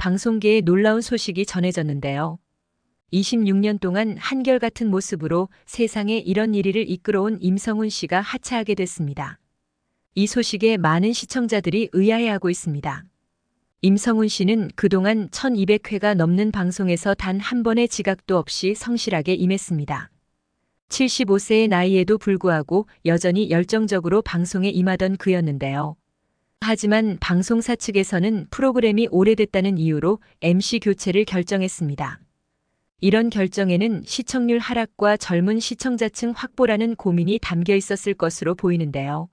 방송계에 놀라운 소식이 전해졌는데요. 26년 동안 한결같은 모습으로 세상에 이런 일위를 이끌어온 임성훈 씨가 하차하게 됐습니다. 이 소식에 많은 시청자들이 의아해하고 있습니다. 임성훈 씨는 그동안 1200회가 넘는 방송에서 단 한 번의 지각도 없이 성실하게 임했습니다. 75세의 나이에도 불구하고 여전히 열정적으로 방송에 임하던 그였는데요. 하지만 방송사 측에서는 프로그램이 오래됐다는 이유로 MC 교체를 결정했습니다. 이런 결정에는 시청률 하락과 젊은 시청자층 확보라는 고민이 담겨 있었을 것으로 보이는데요.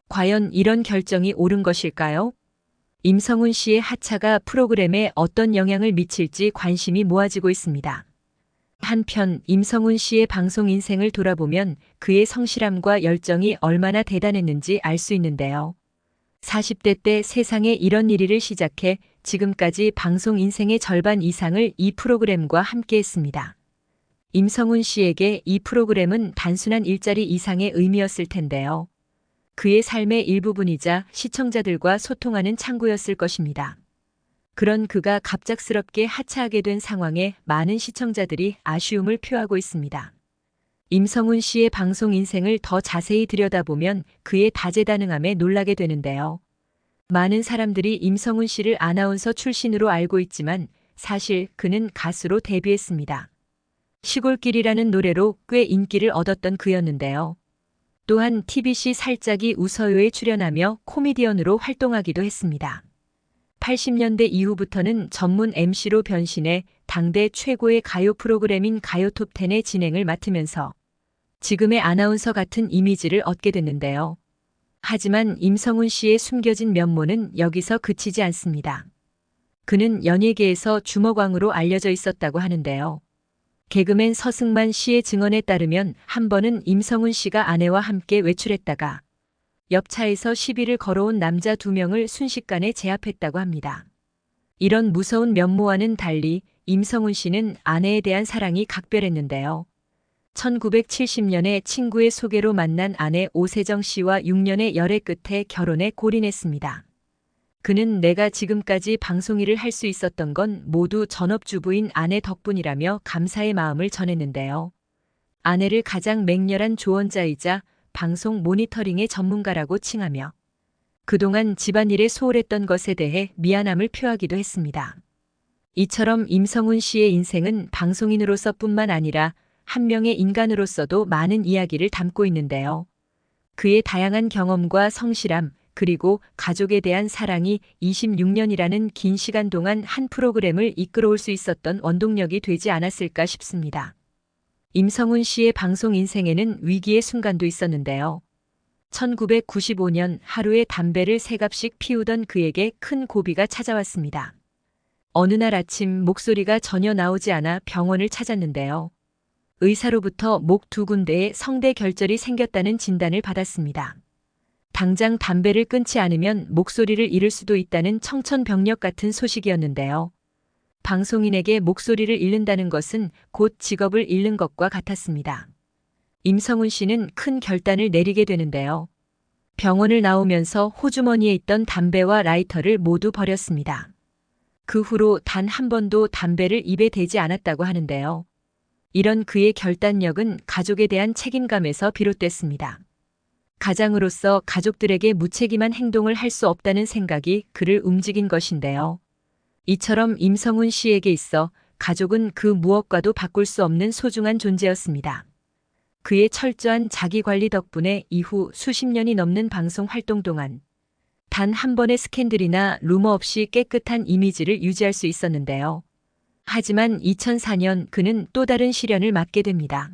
과연 이런 결정이 옳은 것일까요? 임성훈 씨의 하차가 프로그램에 어떤 영향을 미칠지 관심이 모아지고 있습니다. 한편 임성훈 씨의 방송 인생을 돌아보면 그의 성실함과 열정이 얼마나 대단했는지 알 수 있는데요. 40대 때 세상에 이런 일위를 시작해 지금까지 방송 인생의 절반 이상을 이 프로그램과 함께 했습니다. 임성훈 씨에게 이 프로그램은 단순한 일자리 이상의 의미였을 텐데요. 그의 삶의 일부분이자 시청자들과 소통하는 창구였을 것입니다. 그런 그가 갑작스럽게 하차하게 된 상황에 많은 시청자들이 아쉬움을 표하고 있습니다. 임성훈 씨의 방송 인생을 더 자세히 들여다보면 그의 다재다능함에 놀라게 되는데요. 많은 사람들이 임성훈 씨를 아나운서 출신으로 알고 있지만 사실 그는 가수로 데뷔했습니다. 시골길이라는 노래로 꽤 인기를 얻었던 그였는데요. 또한 TBC 살짝이 웃어요에 출연하며 코미디언으로 활동하기도 했습니다. 80년대 이후부터는 전문 MC로 변신해 당대 최고의 가요 프로그램인 가요톱10의 진행을 맡으면서 지금의 아나운서 같은 이미지를 얻게 됐는데요. 하지만 임성훈 씨의 숨겨진 면모는 여기서 그치지 않습니다. 그는 연예계에서 주먹왕으로 알려져 있었다고 하는데요. 개그맨 서승만 씨의 증언에 따르면 한 번은 임성훈 씨가 아내와 함께 외출했다가 옆차에서 시비를 걸어온 남자 2명을 순식간에 제압했다고 합니다. 이런 무서운 면모와는 달리 임성훈 씨는 아내에 대한 사랑이 각별했는데요. 1970년에 친구의 소개로 만난 아내 오세정 씨와 6년의 열애 끝에 결혼에 골인했습니다. 그는 내가 지금까지 방송 일을 할 수 있었던 건 모두 전업주부인 아내 덕분이라며 감사의 마음을 전했는데요. 아내를 가장 맹렬한 조언자이자 방송 모니터링의 전문가라고 칭하며 그동안 집안일에 소홀했던 것에 대해 미안함을 표하기도 했습니다. 이처럼 임성훈 씨의 인생은 방송인으로서 뿐만 아니라 한 명의 인간으로서도 많은 이야기를 담고 있는데요. 그의 다양한 경험과 성실함, 그리고 가족에 대한 사랑이 26년이라는 긴 시간 동안 한 프로그램을 이끌어올 수 있었던 원동력이 되지 않았을까 싶습니다. 임성훈 씨의 방송 인생에는 위기의 순간도 있었는데요. 1995년 하루에 담배를 3갑씩 피우던 그에게 큰 고비가 찾아왔습니다. 어느 날 아침 목소리가 전혀 나오지 않아 병원을 찾았는데요. 의사로부터 목 2군데에 성대 결절이 생겼다는 진단을 받았습니다. 당장 담배를 끊지 않으면 목소리를 잃을 수도 있다는 청천벽력 같은 소식이었는데요. 방송인에게 목소리를 잃는다는 것은 곧 직업을 잃는 것과 같았습니다. 임성훈 씨는 큰 결단을 내리게 되는데요. 병원을 나오면서 호주머니에 있던 담배와 라이터를 모두 버렸습니다. 그 후로 단 한 번도 담배를 입에 대지 않았다고 하는데요. 이런 그의 결단력은 가족에 대한 책임감에서 비롯됐습니다. 가장으로서 가족들에게 무책임한 행동을 할 수 없다는 생각이 그를 움직인 것인데요. 이처럼 임성훈 씨에게 있어 가족은 그 무엇과도 바꿀 수 없는 소중한 존재였습니다. 그의 철저한 자기관리 덕분에 이후 수십 년이 넘는 방송 활동 동안 단 한 번의 스캔들이나 루머 없이 깨끗한 이미지를 유지할 수 있었는데요. 하지만 2004년 그는 또 다른 시련을 맞게 됩니다.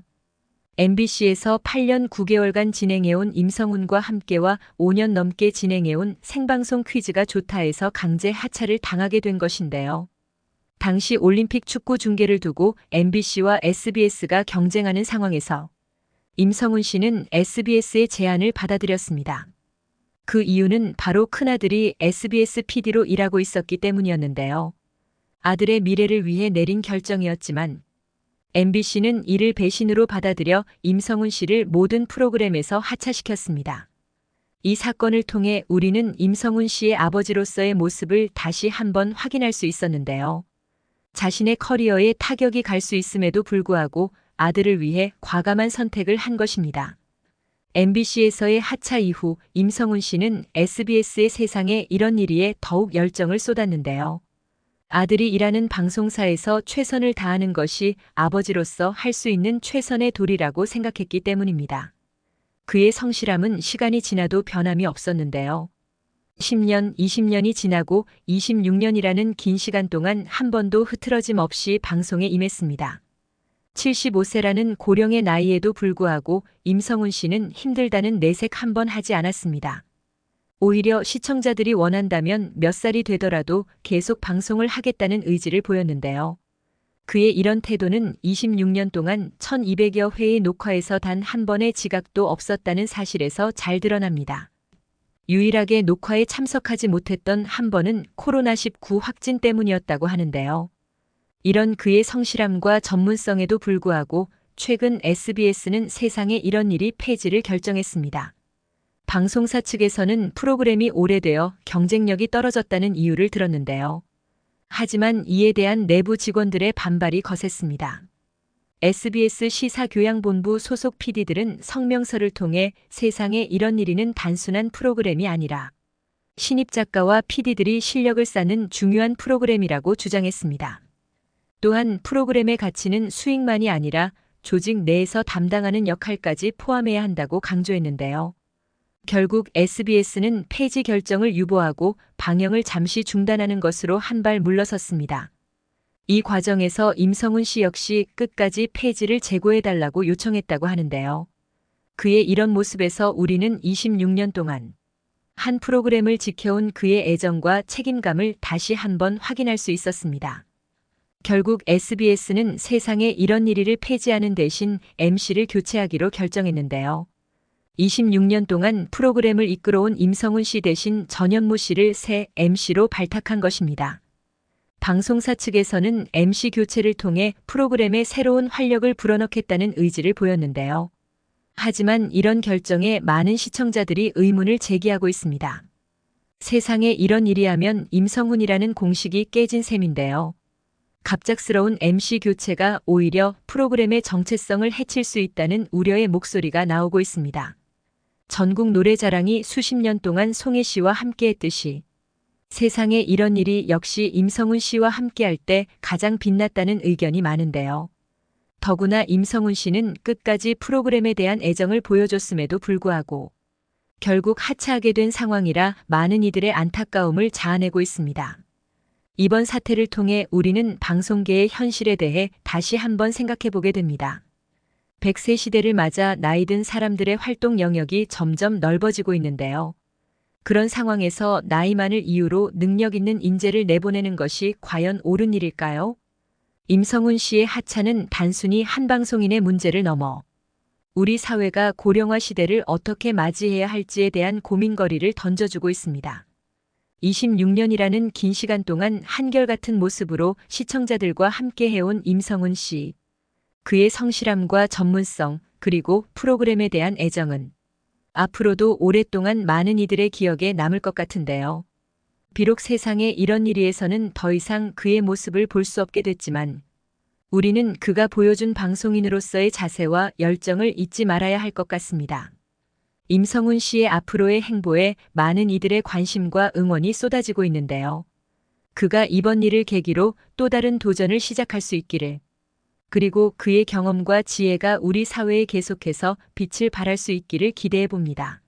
MBC에서 8년 9개월간 진행해온 임성훈과 함께와 5년 넘게 진행해온 생방송 퀴즈가 좋다에서 강제 하차를 당하게 된 것인데요. 당시 올림픽 축구 중계를 두고 MBC와 SBS가 경쟁하는 상황에서 임성훈 씨는 SBS의 제안을 받아들였습니다. 그 이유는 바로 큰아들이 SBS PD로 일하고 있었기 때문이었는데요. 아들의 미래를 위해 내린 결정이었지만 MBC는 이를 배신으로 받아들여 임성훈 씨를 모든 프로그램에서 하차시켰습니다. 이 사건을 통해 우리는 임성훈 씨의 아버지로서의 모습을 다시 한번 확인할 수 있었는데요. 자신의 커리어에 타격이 갈 수 있음에도 불구하고 아들을 위해 과감한 선택을 한 것입니다. MBC에서의 하차 이후 임성훈 씨는 SBS의 세상에 이런 일이에 더욱 열정을 쏟았는데요. 아들이 일하는 방송사에서 최선을 다하는 것이 아버지로서 할 수 있는 최선의 도리라고 생각했기 때문입니다. 그의 성실함은 시간이 지나도 변함이 없었는데요. 10년, 20년이 지나고 26년이라는 긴 시간 동안 한 번도 흐트러짐 없이 방송에 임했습니다. 75세라는 고령의 나이에도 불구하고 임성훈 씨는 힘들다는 내색 한 번 하지 않았습니다. 오히려 시청자들이 원한다면 몇 살이 되더라도 계속 방송을 하겠다는 의지를 보였는데요. 그의 이런 태도는 26년 동안 1200여 회의 녹화에서 단 한 번의 지각도 없었다는 사실에서 잘 드러납니다. 유일하게 녹화에 참석하지 못했던 한 번은 코로나19 확진 때문이었다고 하는데요. 이런 그의 성실함과 전문성에도 불구하고 최근 SBS는 세상에 이런 일이 폐지를 결정했습니다. 방송사 측에서는 프로그램이 오래되어 경쟁력이 떨어졌다는 이유를 들었는데요. 하지만 이에 대한 내부 직원들의 반발이 거셌습니다. SBS 시사교양본부 소속 PD들은 성명서를 통해 세상에 이런 일이는 단순한 프로그램이 아니라 신입 작가와 PD들이 실력을 쌓는 중요한 프로그램이라고 주장했습니다. 또한 프로그램의 가치는 수익만이 아니라 조직 내에서 담당하는 역할까지 포함해야 한다고 강조했는데요. 결국 SBS는 폐지 결정을 유보하고 방영을 잠시 중단하는 것으로 한 발 물러섰습니다. 이 과정에서 임성훈 씨 역시 끝까지 폐지를 재고해달라고 요청했다고 하는데요. 그의 이런 모습에서 우리는 26년 동안 한 프로그램을 지켜온 그의 애정과 책임감을 다시 한번 확인할 수 있었습니다. 결국 SBS는 세상에 이런 일을 폐지하는 대신 MC를 교체하기로 결정했는데요. 26년 동안 프로그램을 이끌어온 임성훈 씨 대신 전현무 씨를 새 MC로 발탁한 것입니다. 방송사 측에서는 MC 교체를 통해 프로그램에 새로운 활력을 불어넣겠다는 의지를 보였는데요. 하지만 이런 결정에 많은 시청자들이 의문을 제기하고 있습니다. 세상에 이런 일이 하면 임성훈이라는 공식이 깨진 셈인데요. 갑작스러운 MC 교체가 오히려 프로그램의 정체성을 해칠 수 있다는 우려의 목소리가 나오고 있습니다. 전국 노래자랑이 수십 년 동안 송혜 씨와 함께했듯이 세상에 이런 일이 역시 임성훈 씨와 함께할 때 가장 빛났다는 의견이 많은데요. 더구나 임성훈 씨는 끝까지 프로그램에 대한 애정을 보여줬음에도 불구하고 결국 하차하게 된 상황이라 많은 이들의 안타까움을 자아내고 있습니다. 이번 사태를 통해 우리는 방송계의 현실에 대해 다시 한번 생각해보게 됩니다. 100세 시대를 맞아 나이든 사람들의 활동 영역이 점점 넓어지고 있는데요. 그런 상황에서 나이만을 이유로 능력 있는 인재를 내보내는 것이 과연 옳은 일일까요? 임성훈 씨의 하차는 단순히 한 방송인의 문제를 넘어 우리 사회가 고령화 시대를 어떻게 맞이해야 할지에 대한 고민거리를 던져주고 있습니다. 26년이라는 긴 시간 동안 한결같은 모습으로 시청자들과 함께 해온 임성훈 씨. 그의 성실함과 전문성, 그리고 프로그램에 대한 애정은 앞으로도 오랫동안 많은 이들의 기억에 남을 것 같은데요. 비록 세상에 이런 일위에서는 더 이상 그의 모습을 볼 수 없게 됐지만 우리는 그가 보여준 방송인으로서의 자세와 열정을 잊지 말아야 할 것 같습니다. 임성훈 씨의 앞으로의 행보에 많은 이들의 관심과 응원이 쏟아지고 있는데요. 그가 이번 일을 계기로 또 다른 도전을 시작할 수 있기를, 그리고 그의 경험과 지혜가 우리 사회에 계속해서 빛을 발할 수 있기를 기대해 봅니다.